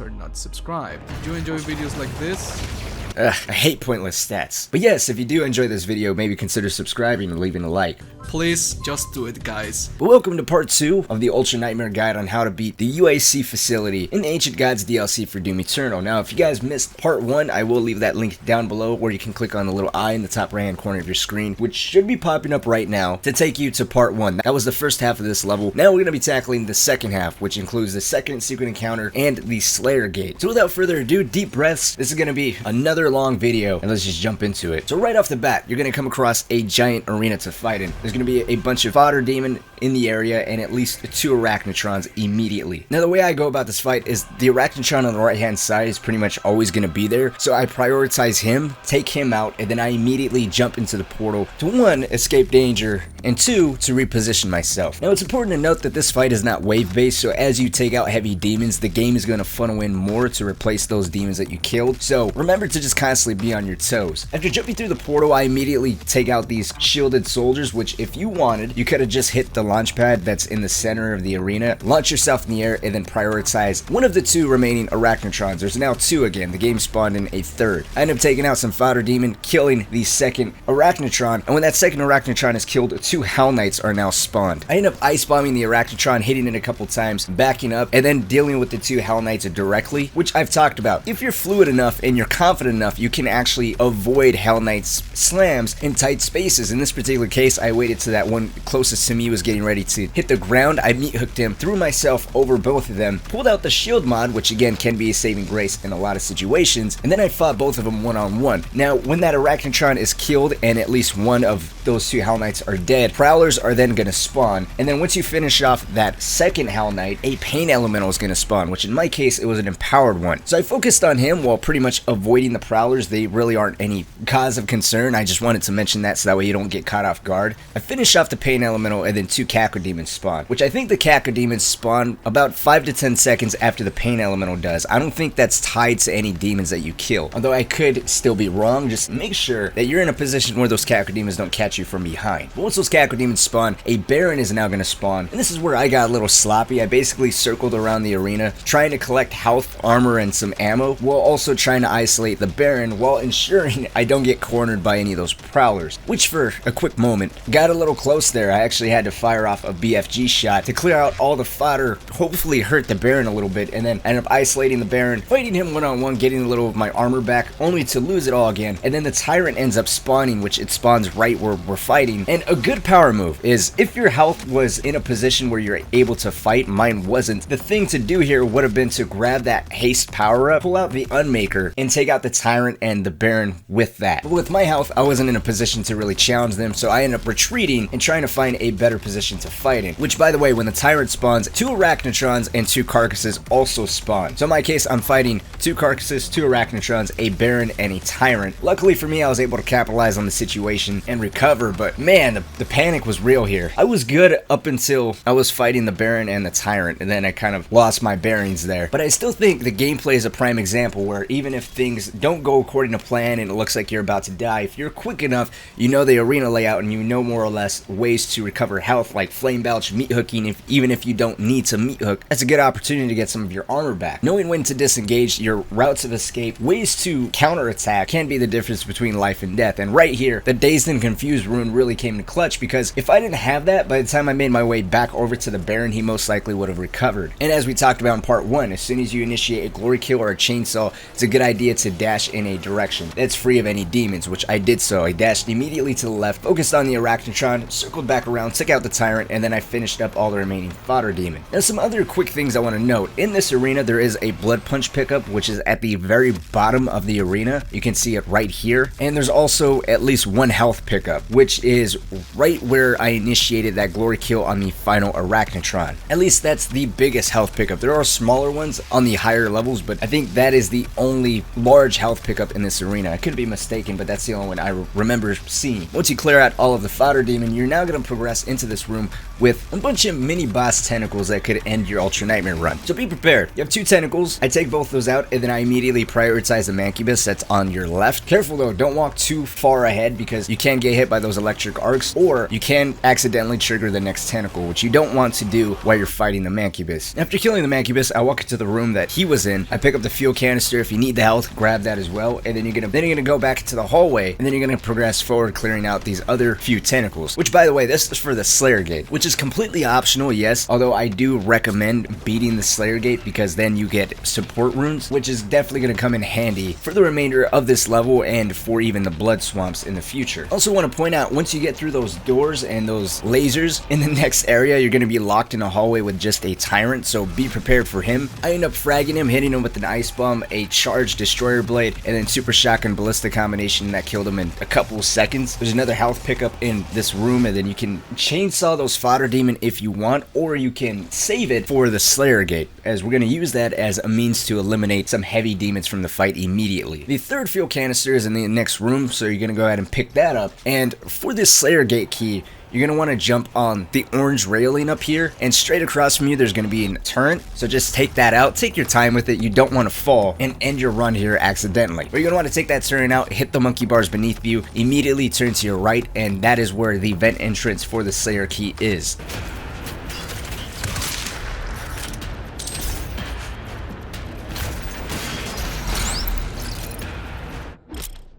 are not subscribed. Do you enjoy videos like this? Ugh, I hate pointless stats. But yes, if you do enjoy this video, maybe consider subscribing and leaving a like. Please, just do it, guys. But welcome to part 2 of the Ultra Nightmare guide on how to beat the UAC facility in Ancient Gods DLC for Doom Eternal. Now, if you guys missed part 1, I will leave that link down below, where you can click on the little eye in the top right hand corner of your screen, which should be popping up right now to take you to part 1. That was the first half of this level. Now we're going to be tackling the second half, which includes the second secret encounter and the Slayer Gate. So without further ado, deep breaths. This is going to be another long video, and let's just jump into it. So right off the bat, you're going to come across a giant arena to fight in. There's going to be a bunch of fodder demon in the area and at least 2 arachnotrons immediately. Now the way I go about this fight is the arachnotron on the right hand side is pretty much always going to be there, so I prioritize him, take him out, and then I immediately jump into the portal to 1, escape danger, and 2, to reposition myself. Now it's important to note that this fight is not wave based, so as you take out heavy demons, the game is going to funnel in more to replace those demons that you killed, so remember to just constantly be on your toes. After jumping through the portal, I immediately take out these shielded soldiers, which if you wanted, you could have just hit the launch pad that's in the center of the arena, launch yourself in the air, and then prioritize one of the 2 remaining arachnotrons. There's now 2 again. The game spawned in a 3rd. I end up taking out some fodder demon, killing the second arachnotron, and when that second arachnotron is killed, 2 hell knights are now spawned. I end up ice bombing the arachnotron, hitting it a couple times, backing up, and then dealing with the 2 hell knights directly, which I've talked about. If you're fluid enough and you're confident enough, you can actually avoid hell knights slams in tight spaces. In this particular case, I waited to that one closest to me was getting ready to hit the ground. I meat hooked him, threw myself over both of them, pulled out the shield mod, which again can be a saving grace in a lot of situations, and then I fought both of them one-on-one. Now, when that arachnotron is killed and at least one of those 2 hell knights are dead, prowlers are then going to spawn, and then once you finish off that second hell knight, a pain elemental is going to spawn, which in my case, it was an empowered one. So I focused on him while pretty much avoiding the prowlers. They really aren't any cause of concern. I just wanted to mention that so that way you don't get caught off guard. I finished off the pain elemental, and then 2 cacodemons spawn, which I think the cacodemons spawn about 5 to 10 seconds after the pain elemental does. I don't think that's tied to any demons that you kill, although I could still be wrong. Just make sure that you're in a position where those cacodemons don't catch you from behind. But once those cacodemons spawn, a baron is now going to spawn, and this is where I got a little sloppy. I basically circled around the arena trying to collect health, armor, and some ammo, while also trying to isolate the baron while ensuring I don't get cornered by any of those prowlers, which for a quick moment got a little close there. I actually had to fire off a BFG shot to clear out all the fodder, hopefully hurt the baron a little bit, and then end up isolating the baron, fighting him one-on-one, getting a little of my armor back, only to lose it all again. And then the tyrant ends up spawning, which it spawns right where we're fighting. And a good power move is, if your health was in a position where you're able to fight, mine wasn't, the thing to do here would have been to grab that haste power up, pull out the Unmaker, and take out the tyrant and the baron with that. But with my health, I wasn't in a position to really challenge them, so I ended up retreating and trying to find a better position to fight in. Which, by the way, when the tyrant spawns, 2 arachnotrons and 2 carcasses also spawn. So in my case, I'm fighting 2 carcasses, 2 arachnotrons, a baron, and a tyrant. Luckily for me, I was able to capitalize on the situation and recover, but man, the panic was real here. I was good up until I was fighting the baron and the tyrant, and then I kind of lost my bearings there. But I still think the gameplay is a prime example where even if things don't go according to plan and it looks like you're about to die, if you're quick enough, you know the arena layout and you know more or less ways to recover health, like flame belch, meat hooking, even if you don't need to meat hook. That's a good opportunity to get some of your armor back. Knowing when to disengage, your routes of escape, ways to counterattack can be the difference between life and death. And right here, the Dazed and Confused rune really came to clutch, because if I didn't have that, by the time I made my way back over to the baron, he most likely would have recovered. And as we talked about in part 1, as soon as you initiate a glory kill or a chainsaw, it's a good idea to dash in a direction that's free of any demons, which I did so. I dashed immediately to the left, focused on the arachnotron, circled back around, took out the tyrant, and then I finished up all the remaining fodder demon. Now, some other quick things I want to note. In this arena, there is a blood punch pickup, which is at the very bottom of the arena. You can see it right here. And there's also at least 1 health pickup, which is right where I initiated that glory kill on the final arachnotron. At least that's the biggest health pickup. There are smaller ones on the higher levels, but I think that is the only large health pickup in this arena. I could be mistaken, but that's the only one I remember seeing. Once you clear out all of the fodder fodder demon, you're now going to progress into this room with a bunch of mini boss tentacles that could end your Ultra Nightmare run. So be prepared. You have 2 tentacles. I take both those out, and then I immediately prioritize the Mancubus that's on your left. Careful though, don't walk too far ahead because you can get hit by those electric arcs, or you can accidentally trigger the next tentacle, which you don't want to do while you're fighting the Mancubus. After killing the Mancubus, I walk into the room that he was in. I pick up the fuel canister. If you need the health, grab that as well, and then you're gonna go back into the hallway, and then you're gonna progress forward, clearing out these other few tentacles. Which, by the way, this is for the Slayer Gate, which is completely optional, yes, although I do recommend beating the Slayer Gate because then you get support runes, which is definitely gonna come in handy for the remainder of this level and for even the blood swamps in the future. Also want to point out, once you get through those doors and those lasers, in the next area you're going to be locked in a hallway with just a tyrant, so be prepared for him. I end up fragging him, hitting him with an ice bomb, a charged destroyer blade, and then super shotgun ballista combination that killed him in a couple of seconds. There's another health pickup in this room, and then you can chainsaw those fodder demon if you want, or you can save it for the Slayer Gate, as we're going to use that as a means to eliminate some heavy demons from the fight immediately. The third fuel canister is in the next room, so you're going to go ahead and pick that up. And for this Slayer Gate key, you're going to want to jump on the orange railing up here, and straight across from you there's going to be a turret, so just take that out. Take your time with it. You don't want to fall and end your run here accidentally. But you're going to want to take that turret out, hit the monkey bars beneath you, immediately turn to your right, and that is where the vent entrance for the Slayer key is.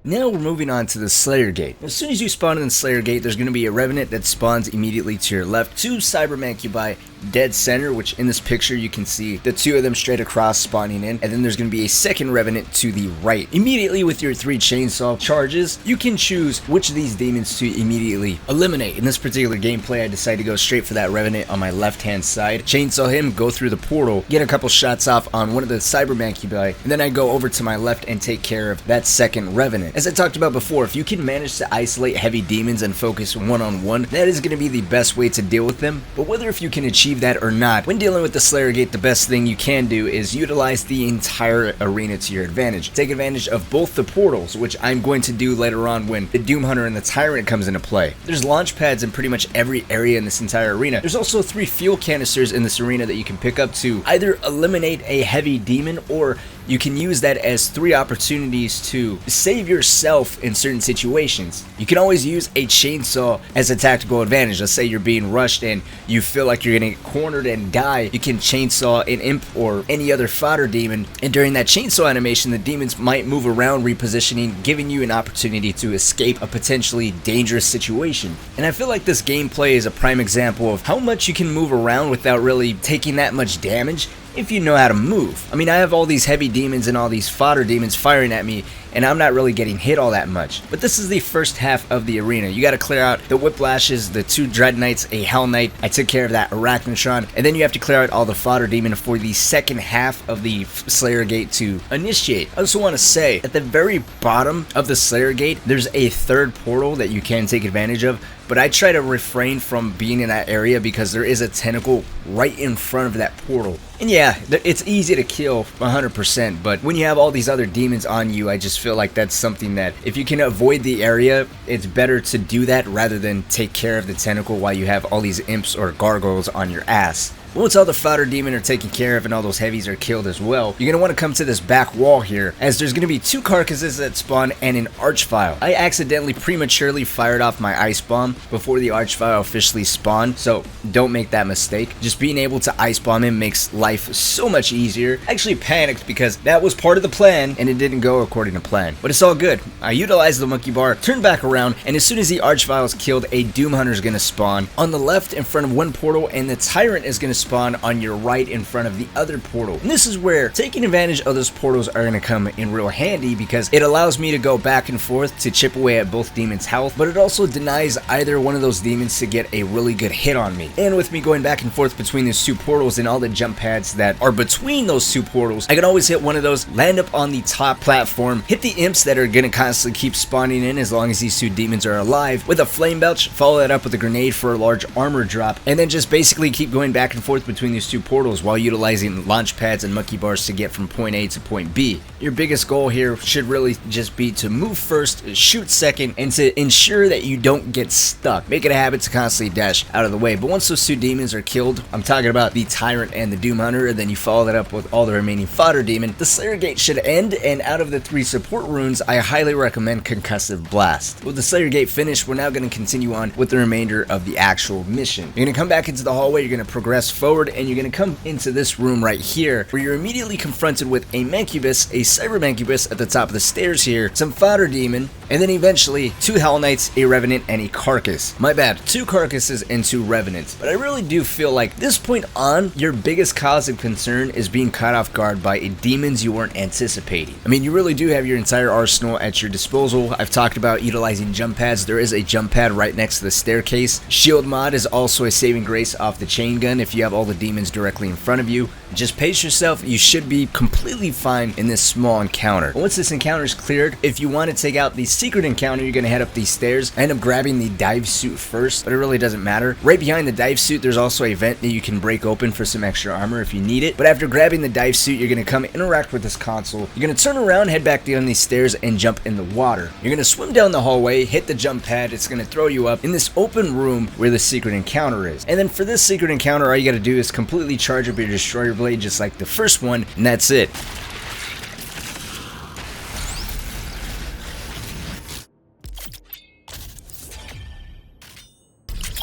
Now we're moving on to the Slayer Gate. As soon as you spawn in the Slayer Gate, there's going to be a Revenant that spawns immediately to your left, 2 Cyber Mancubi dead center, which in this picture you can see the 2 of them straight across spawning in, and then there's going to be a second Revenant to the right. Immediately with your 3 chainsaw charges, you can choose which of these demons to immediately eliminate. In this particular gameplay, I decided to go straight for that Revenant on my left hand side, chainsaw him, go through the portal, get a couple shots off on one of the Cyber Mancubi, and then I go over to my left and take care of that second Revenant. As I talked about before, if you can manage to isolate heavy demons and focus one-on-one, that is going to be the best way to deal with them. But whether if you can achieve that or not, when dealing with the Slayer Gate, the best thing you can do is utilize the entire arena to your advantage. Take advantage of both the portals, which I'm going to do later on when the Doom Hunter and the Tyrant comes into play. There's launch pads in pretty much every area in this entire arena. There's also 3 fuel canisters in this arena that you can pick up to either eliminate a heavy demon, or you can use that as 3 opportunities to save yourself in certain situations. You can always use a chainsaw as a tactical advantage. Let's say you're being rushed and you feel like you're gonna get cornered and die. You can chainsaw an imp or any other fodder demon, and during that chainsaw animation, the demons might move around, repositioning, giving you an opportunity to escape a potentially dangerous situation. And I feel like this gameplay is a prime example of how much you can move around without really taking that much damage if you know how to move. I mean, I have all these heavy demons and all these fodder demons firing at me, and I'm not really getting hit all that much. But this is the first half of the arena. You gotta clear out the Whiplashes, the 2 Dread Knights, a Hell Knight. I took care of that Arachnotron, and then you have to clear out all the fodder demon for the second half of the Slayer Gate to initiate. I also want to say, at the very bottom of the Slayer Gate, there's a 3rd portal that you can take advantage of, but I try to refrain from being in that area because there is a tentacle right in front of that portal. And yeah, it's easy to kill 100%, but when you have all these other demons on you, I just feel like that's something that if you can avoid the area, it's better to do that rather than take care of the tentacle while you have all these imps or gargoyles on your ass. Once all the fodder demon are taken care of and all those heavies are killed as well, you're going to want to come to this back wall here, as there's going to be 2 carcasses that spawn and an archvile. I accidentally prematurely fired off my ice bomb before the archvile officially spawned, so don't make that mistake. Just being able to ice bomb him makes life so much easier. I actually panicked because that was part of the plan and it didn't go according to plan, but it's all good. I utilized the monkey bar, turned back around, and as soon as the archvile is killed, a Doom Hunter is going to spawn on the left in front of one portal, and the Tyrant is going to spawn on your right in front of the other portal. And this is where taking advantage of those portals are going to come in real handy, because it allows me to go back and forth to chip away at both demons' health, but it also denies either one of those demons to get a really good hit on me. And with me going back and forth between these 2 portals and all the jump pads that are between those 2 portals, I can always hit one of those, land up on the top platform, hit the imps that are going to constantly keep spawning in as long as these 2 demons are alive with a flame belch, follow that up with a grenade for a large armor drop, and then just basically keep going back and forth between these 2 portals while utilizing launch pads and monkey bars to get from point A to point B. your biggest goal here should really just be to move first, shoot second, and to ensure that you don't get stuck. Make it a habit to constantly dash out of the way. But once those two demons are killed, I'm talking about the Tyrant and the Doom Hunter, and then you follow that up with all the remaining fodder demon, the Slayer Gate should end, and out of the 3 support runes, I highly recommend Concussive Blast. With the Slayer Gate finished, we're now going to continue on with the remainder of the actual mission. You're going to come back into the hallway, you're going to progress forward, and you're going to come into this room right here, where you're immediately confronted with a Mancubus, a Cyber Mancubus at the top of the stairs here, some fodder demon, and then eventually 2 Hell Knights, a Revenant, and a Carcass. My bad, 2 Carcasses and 2 Revenants. But I really do feel like this point on, your biggest cause of concern is being caught off guard by demons you weren't anticipating. I mean, you really do have your entire arsenal at your disposal. I've talked about utilizing jump pads. There is a jump pad right next to the staircase. Shield mod is also a saving grace off the chain gun if you have all the demons directly in front of you. Just pace yourself, you should be completely fine in this small encounter. Once this encounter is cleared, if you want to take out the secret encounter, you're going to head up these stairs. I end up grabbing the dive suit first, but it really doesn't matter. Right behind the dive suit, there's also a vent that you can break open for some extra armor if you need it. But after grabbing the dive suit, you're going to come interact with this console. You're going to turn around, head back down these stairs, and jump in the water. You're going to swim down the hallway, hit the jump pad. It's going to throw you up in this open room where the secret encounter is. And then for this secret encounter, all you got to do is completely charge up your Destroyer Blade just like the first one, and that's it.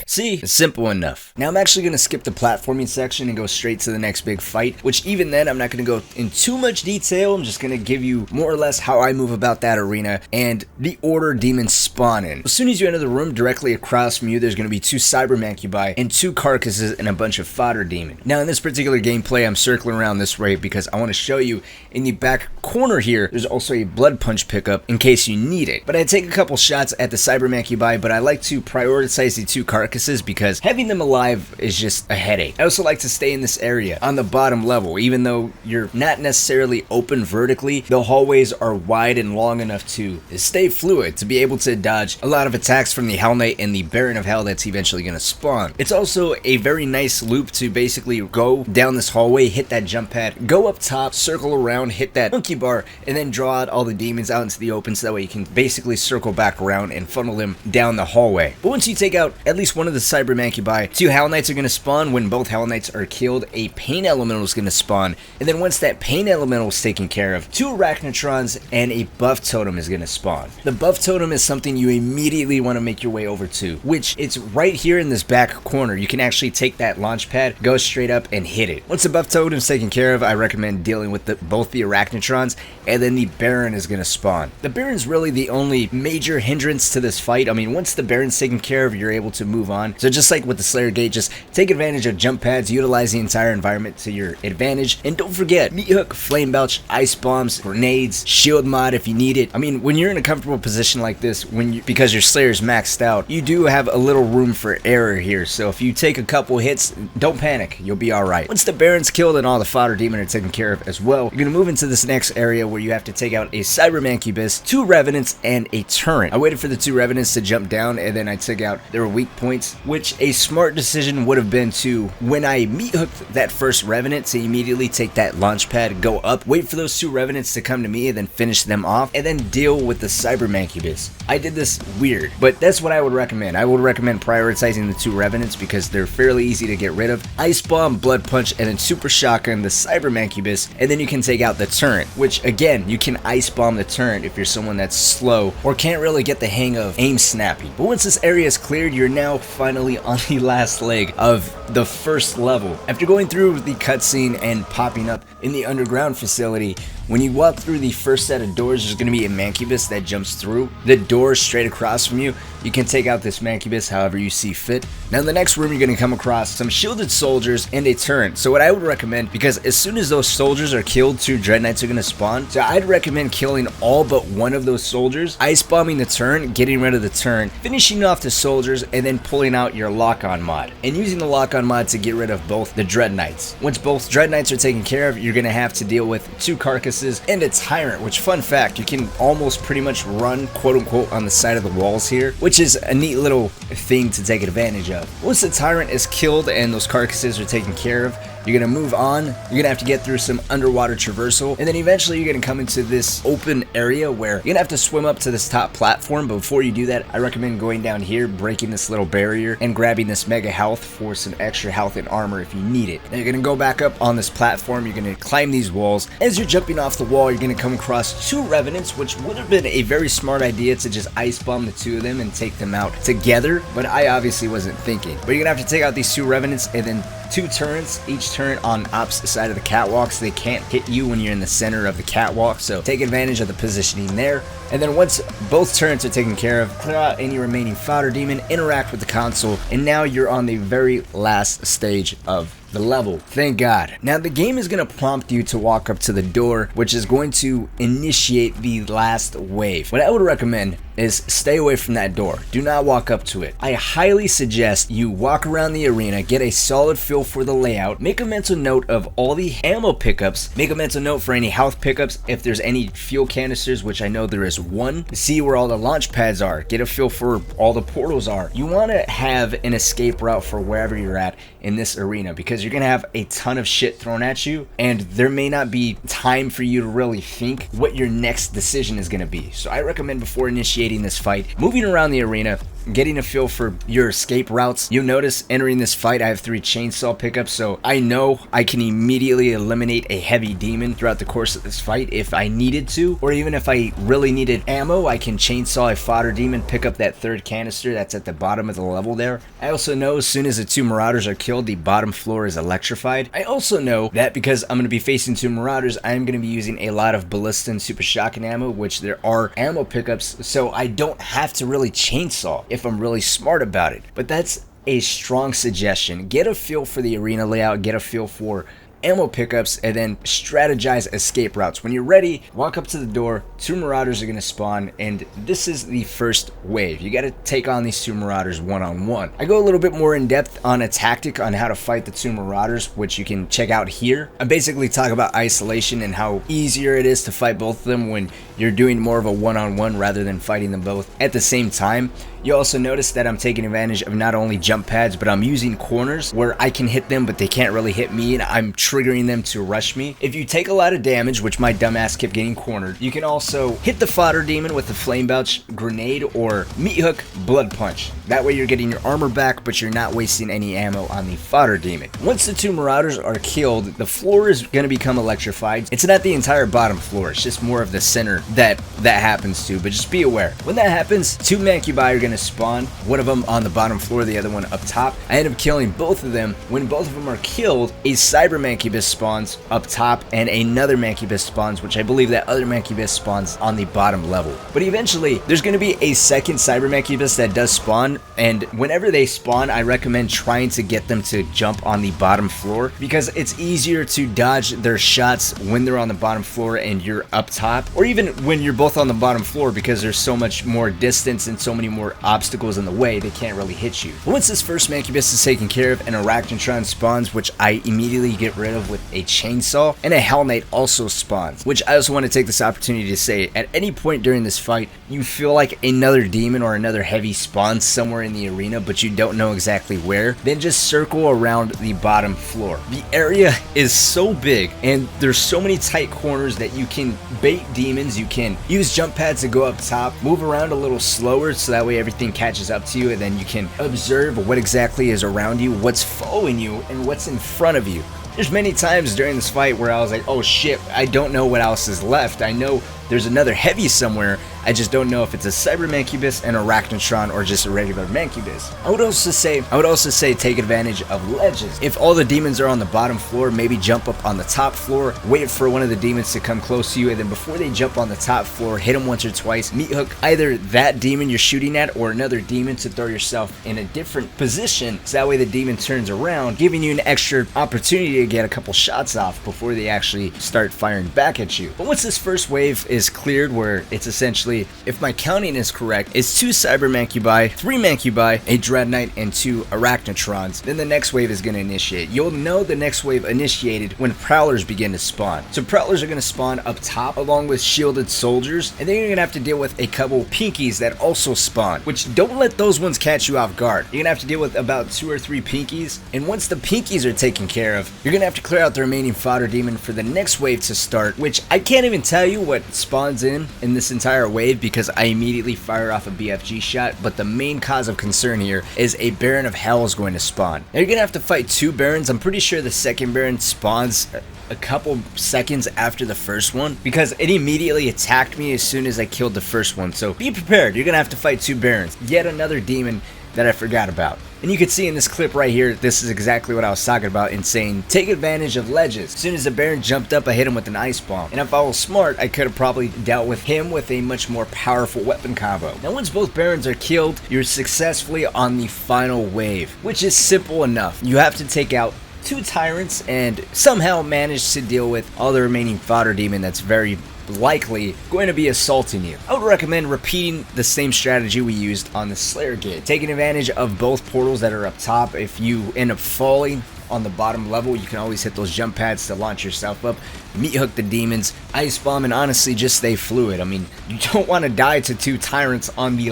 See, simple enough. Now I'm actually going to skip the platforming section and go straight to the next big fight, which even then I'm not going to go in too much detail. I'm just going to give you more or less how I move about that arena and the order demons spawn in. As soon as you enter the room, directly across from you there's going to be 2 Cyber Mancubi and 2 Carcasses and a bunch of fodder demon. Now in this particular gameplay I'm circling around this way because I want to show you in the back corner here there's also a blood punch pickup in case you need it. But I take a couple shots at the Cyber Mancubi, but I like to prioritize the 2 Carcasses because having them alive is just a headache. I also like to stay in this area on the bottom level. Even though you're not necessarily open vertically, the hallways are wide and long enough to stay fluid, to be able to dodge a lot of attacks from the Hell Knight and the Baron of Hell that's eventually going to spawn. It's also a very nice loop to basically go down this hallway, hit that jump pad, go up top, circle around, hit that monkey bar, and then draw out all the demons out into the open so that way you can basically circle back around and funnel them down the hallway. But once you take out at least one of the Cyber Mancubi, 2 Hell Knights are going to spawn. When both Hell Knights are killed, a Pain Elemental is going to spawn. And then once that Pain Elemental is taken care of, 2 Arachnotrons and a Buff Totem is going to spawn. The Buff Totem is something you immediately want to make your way over to, which it's right here in this back corner. You can actually take that launch pad, go straight up and hit it. Once the Buff Totem is taken care of, I recommend dealing with both the Arachnotrons, and then the Baron is going to spawn. The Baron's really the only major hindrance to this fight. I mean, once the Baron's taken care of, you're able to move on. So just like with the Slayer Gate, just take advantage of jump pads, utilize the entire environment to your advantage, and don't forget, Meat Hook, Flame Belch, Ice Bombs, Grenades, Shield Mod if you need it. I mean, when you're in a comfortable position like this, because your Slayer's maxed out, you do have a little room for error here, so if you take a couple hits, don't panic, you'll be alright. Once the Baron's killed and all the fodder demon are taken care of as well, you're going to move into this next area where you have to take out a Cyber Mancubus, 2 Revenants, and a Turret. I waited for the 2 Revenants to jump down, and then I took out their weak points, which a smart decision would have been to, when I meat hooked that first Revenant, to immediately take that launch pad, go up, wait for those 2 Revenants to come to me, and then finish them off, and then deal with the Cyber Mancubus. I did this weird, but that's what I would recommend. I would recommend prioritizing the 2 Revenants because they're fairly easy to get rid of. Ice Bomb, Blood Punch, and then Super Shotgun the Cyber Mancubus, and then you can take out the Turret, which again, you can Ice Bomb the Turret if you're someone that's slow or can't really get the hang of aim snapping. But once this area is cleared, you're now finally on the last leg of the first level. After going through the cutscene and popping up in the underground facility, when you walk through the first set of doors, there's going to be a Mancubus that jumps through the door straight across from you. You can take out this Mancubus however you see fit. Now in the next room, you're going to come across some shielded soldiers and a turret. So what I would recommend, because as soon as those soldiers are killed, 2 Dread Knights are going to spawn. So I'd recommend killing all but one of those soldiers, ice bombing the turret, getting rid of the turret, finishing off the soldiers, and then pulling out your lock-on mod. And using the lock-on mod to get rid of both the Dread Knights. Once both Dread Knights are taken care of, you're going to have to deal with 2 Carcasses and a Tyrant, which, fun fact, you can almost pretty much run quote-unquote on the side of the walls here, which is a neat little thing to take advantage of. Once the Tyrant is killed and those Carcasses are taken care of, You're gonna move on. You're gonna have to get through some underwater traversal, and then eventually you're gonna come into this open area where you're gonna have to swim up to this top platform. But before you do that, I recommend going down here, breaking this little barrier, and grabbing this mega health for some extra health and armor if you need it. Now you're gonna go back up on this platform. You're gonna climb these walls. As you're jumping off the wall, you're gonna come across 2 revenants, which would have been a very smart idea to just ice bomb the 2 of them and take them out together, but I obviously wasn't thinking. But you're gonna have to take out these 2 revenants and then 2 turrets, each turret on opposite side of the catwalk, so they can't hit you when you're in the center of the catwalk. So take advantage of the positioning there. And then once both turrets are taken care of, clear out any remaining fodder demon, interact with the console, and now you're on the very last stage of the level. Thank God. Now the game is going to prompt you to walk up to the door, which is going to initiate the last wave. What I would recommend is stay away from that door. Do not walk up to it. I highly suggest you walk around the arena, get a solid feel for the layout, make a mental note of all the ammo pickups, make a mental note for any health pickups, if there's any fuel canisters, which I know there is one, see where all the launch pads are, get a feel for all the portals are. You want to have an escape route for wherever you're at in this arena, because you're gonna have a ton of shit thrown at you, and there may not be time for you to really think what your next decision is gonna be. So I recommend before initiating this fight, moving around the arena, getting a feel for your escape routes. You'll notice entering this fight, I have 3 chainsaw pickups, so I know I can immediately eliminate a heavy demon throughout the course of this fight if I needed to, or even if I really needed ammo, I can chainsaw a fodder demon, pick up that 3rd canister that's at the bottom of the level there. I also know as soon as the 2 marauders are killed, the bottom floor is electrified. I also know that because I'm going to be facing 2 marauders, I'm going to be using a lot of ballista and super shotgun ammo, which there are ammo pickups, so I don't have to really chainsaw if I'm really smart about it. But that's a strong suggestion. Get a feel for the arena layout, get a feel for ammo pickups, and then strategize escape routes. When you're ready, walk up to the door, 2 marauders are going to spawn, and this is the first wave. You got to take on these 2 marauders one-on-one. I go a little bit more in depth on a tactic on how to fight the 2 marauders, which you can check out here. I basically talk about isolation and how easier it is to fight both of them when you're doing more of a one-on-one rather than fighting them both at the same time. You also notice that I'm taking advantage of not only jump pads, but I'm using corners where I can hit them, but they can't really hit me, and I'm triggering them to rush me. If you take a lot of damage, which my dumbass kept getting cornered, you can also hit the fodder demon with the flame belch, grenade, or meat hook, blood punch. That way you're getting your armor back, but you're not wasting any ammo on the fodder demon. Once the 2 marauders are killed, the floor is going to become electrified. It's not the entire bottom floor, it's just more of the center that happens to, but just be aware. When that happens, 2 mancubi are going to spawn, one of them on the bottom floor, the other one up top. I end up killing both of them. When both of them are killed, a cyber mancubus spawns up top, and another mancubus spawns, which I believe that other mancubus spawns on the bottom level. But eventually, there's going to be a second cyber mancubus that does spawn, and whenever they spawn, I recommend trying to get them to jump on the bottom floor, because it's easier to dodge their shots when they're on the bottom floor and you're up top, or even when you're both on the bottom floor, because there's so much more distance and so many more obstacles in the way, they can't really hit you. But once this first mancubus is taken care of, an arachnotron spawns, which I immediately get rid of with a chainsaw, and a hell knight also spawns, which I also want to take this opportunity to say, at any point during this fight, you feel like another demon or another heavy spawns somewhere in the arena, but you don't know exactly where, then just circle around the bottom floor. The area is so big, and there's so many tight corners that you can bait demons, you can use jump pads to go up top, move around a little slower so that way everything catches up to you, and then you can observe what exactly is around you, what's following you, and what's in front of you. There's many times during this fight where I was like, oh shit, I don't know what else is left. I know there's another heavy somewhere, I just don't know if it's a cyber mancubus, an arachnotron, or just a regular mancubus. I would also say take advantage of ledges. If all the demons are on the bottom floor, maybe jump up on the top floor, wait for one of the demons to come close to you, and then before they jump on the top floor, hit them once or twice, meat hook either that demon you're shooting at or another demon to throw yourself in a different position, so that way the demon turns around, giving you an extra opportunity to get a couple shots off before they actually start firing back at you. But once this first wave is cleared, where it's essentially actually, if my counting is correct, is 2 Cybermancubi, 3 Mancubi, a Dread Knight, and 2 Arachnotrons. Then the next wave is going to initiate. You'll know the next wave initiated when Prowlers begin to spawn. So Prowlers are going to spawn up top along with shielded soldiers, and then you're going to have to deal with a couple Pinkies that also spawn, which don't let those ones catch you off guard. You're going to have to deal with about 2 or 3 Pinkies, and once the Pinkies are taken care of, you're going to have to clear out the remaining fodder demon for the next wave to start, which I can't even tell you what spawns in this entire wave because I immediately fire off a BFG shot, but the main cause of concern here is a Baron of Hell is going to spawn. Now you're going to have to fight 2 Barons. I'm pretty sure the second Baron spawns a couple seconds after the first one because it immediately attacked me as soon as I killed the first one. So be prepared. You're going to have to fight 2 Barons. Yet another demon that I forgot about. And you can see in this clip right here, this is exactly what I was talking about in saying, take advantage of ledges. As soon as the Baron jumped up, I hit him with an ice bomb. And if I was smart, I could have probably dealt with him with a much more powerful weapon combo. Now once both Barons are killed, you're successfully on the final wave, which is simple enough. You have to take out 2 Tyrants and somehow manage to deal with all the remaining fodder demon that's very likely going to be assaulting you. I would recommend repeating the same strategy we used on the Slayer Gate, taking advantage of both portals that are up top. If you end up falling on the bottom level, you can always hit those jump pads to launch yourself up, meat hook the demons, ice bomb, and honestly just stay fluid. I mean, you don't want to die to 2 Tyrants on the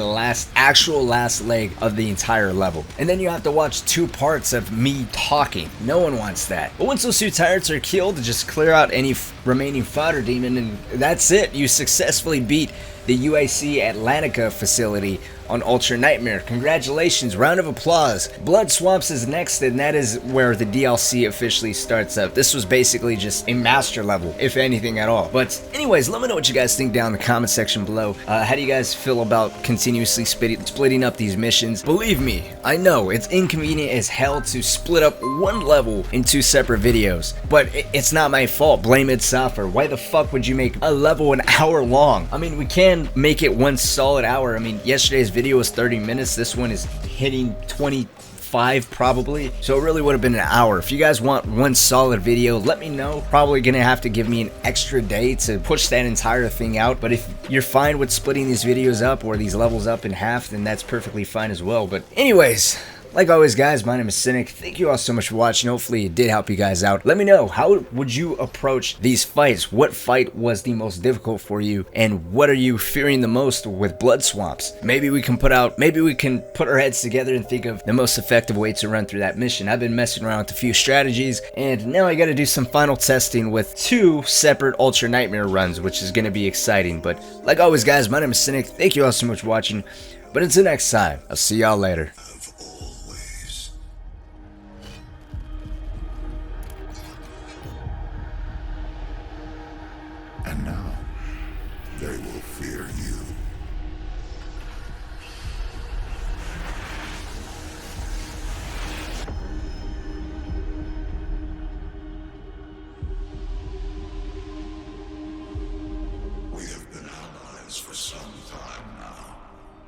actual last leg of the entire level. And then you have to watch 2 parts of me talking. No one wants that. But once those 2 Tyrants are killed, just clear out any remaining fodder demon, and that's it. You successfully beat the UAC Atlantica facility on Ultra Nightmare. Congratulations, round of applause. Blood Swamps is next, and that is where the DLC officially starts up. This was basically just a master level, if anything at all. But anyways, let me know what you guys think down in the comment section below. How do you guys feel about continuously splitting up these missions? Believe me, I know it's inconvenient as hell to split up one level in 2 separate videos, but it's not my fault. Blame id Software. Why the fuck would you make a level an hour long? I mean, we can make it 1 solid hour. I mean, yesterday's video was 30 minutes. This one is hitting 25 probably. So it really would have been an hour. If you guys want 1 solid video, let me know. Probably gonna have to give me an extra day to push that entire thing out. But if you're fine with splitting these videos up or these levels up in half, then that's perfectly fine as well. But anyways, like always, guys, my name is Cynic. Thank you all so much for watching. Hopefully it did help you guys out. Let me know, how would you approach these fights? What fight was the most difficult for you? And what are you fearing the most with Blood Swamps? Maybe we can put our heads together and think of the most effective way to run through that mission. I've been messing around with a few strategies, and now I gotta do some final testing with 2 separate Ultra Nightmare runs, which is gonna be exciting. But like always, guys, my name is Cynic. Thank you all so much for watching. But until next time, I'll see y'all later. And now, they will fear you. We have been allies for some time now.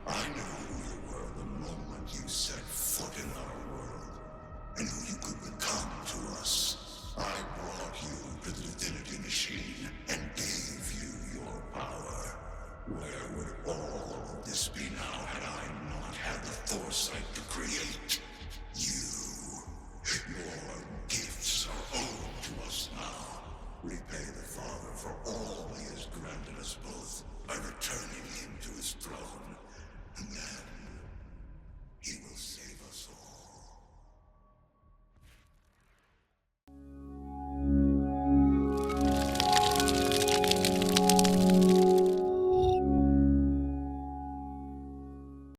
I knew who you were the moment you set foot in our world, and who you could become to us. I brought you to the Divinity Machine and gave you your power. Where would all of this be now had I not had the foresight to create?